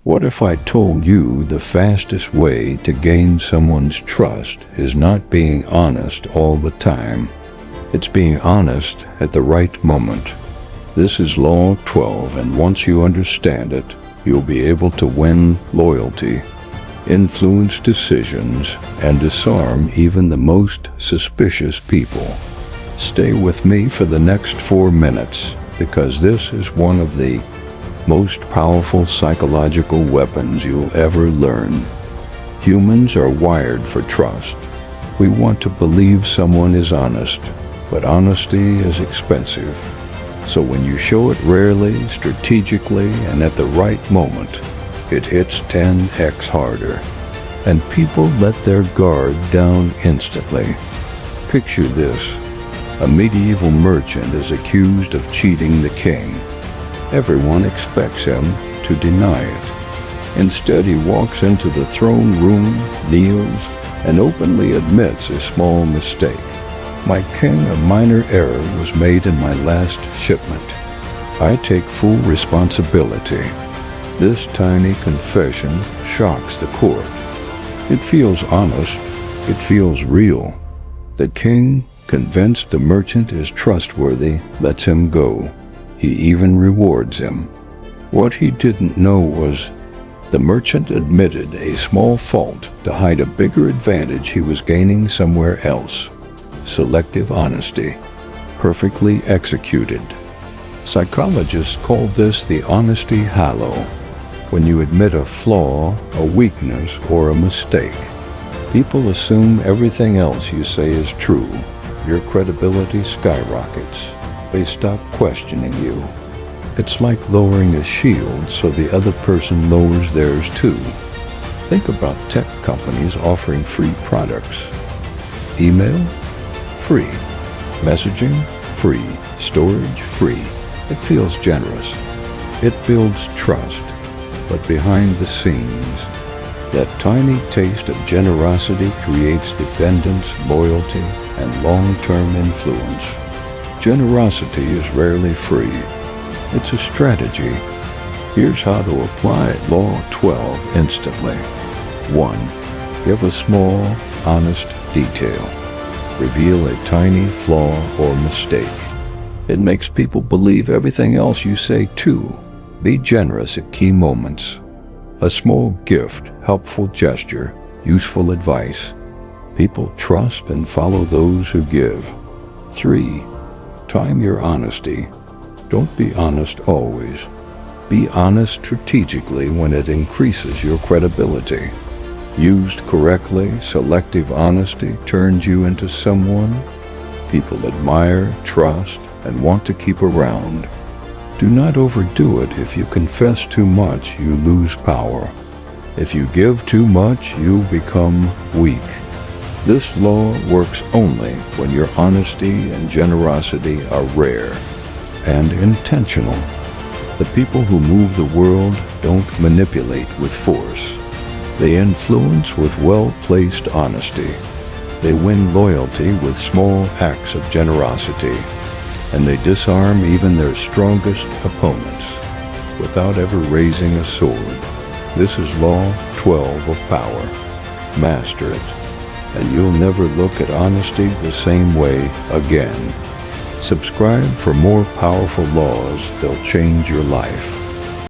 What if I told you the fastest way to gain someone's trust is not being honest all the time? It's being honest at the right moment. This is Law 12, and once you understand it, you'll be able to win loyalty, influence decisions, and disarm even the most suspicious people. Stay with me for the next 4 minutes, because this is one of the most powerful psychological weapons you'll ever learn. Humans are wired for trust. We want to believe someone is honest, but honesty is expensive. So when you show it rarely, strategically, and at the right moment, it hits 10x harder. And people let their guard down instantly. Picture this. A medieval merchant is accused of cheating the king. Everyone expects him to deny it. Instead, he walks into the throne room, kneels, and openly admits a small mistake. My king, a minor error was made in my last shipment. I take full responsibility. This tiny confession shocks the court. It feels honest. It feels real. The king, convinced the merchant is trustworthy, lets him go. He even rewards him. What he didn't know was the merchant admitted a small fault to hide a bigger advantage he was gaining somewhere else. Selective honesty, perfectly executed. Psychologists call this the honesty halo. When you admit a flaw, a weakness, or a mistake, people assume everything else you say is true. Your credibility skyrockets. They stop questioning you. It's like lowering a shield so the other person lowers theirs too. Think about tech companies offering free products. Email? Free. Messaging? Free. Storage? Free. It feels generous. It builds trust. But behind the scenes, that tiny taste of generosity creates dependence, loyalty, and long-term influence. Generosity is rarely free. It's a strategy. Here's how to apply Law 12 instantly. 1. Give a small, honest detail. Reveal a tiny flaw or mistake. It makes people believe everything else you say too. Be generous at key moments. A small gift, helpful gesture, useful advice. People trust and follow those who give. 3. Time your honesty. Don't be honest always. Be honest strategically when it increases your credibility. Used correctly, selective honesty turns you into someone people admire, trust, and want to keep around. Do not overdo it. If you confess too much, you lose power. If you give too much, you become weak. This law works only when your honesty and generosity are rare and intentional. The people who move the world don't manipulate with force. They influence with well-placed honesty. They win loyalty with small acts of generosity. And they disarm even their strongest opponents without ever raising a sword. This is Law 12 of Power. Master it, and you'll never look at honesty the same way again. Subscribe for more powerful laws that'll change your life.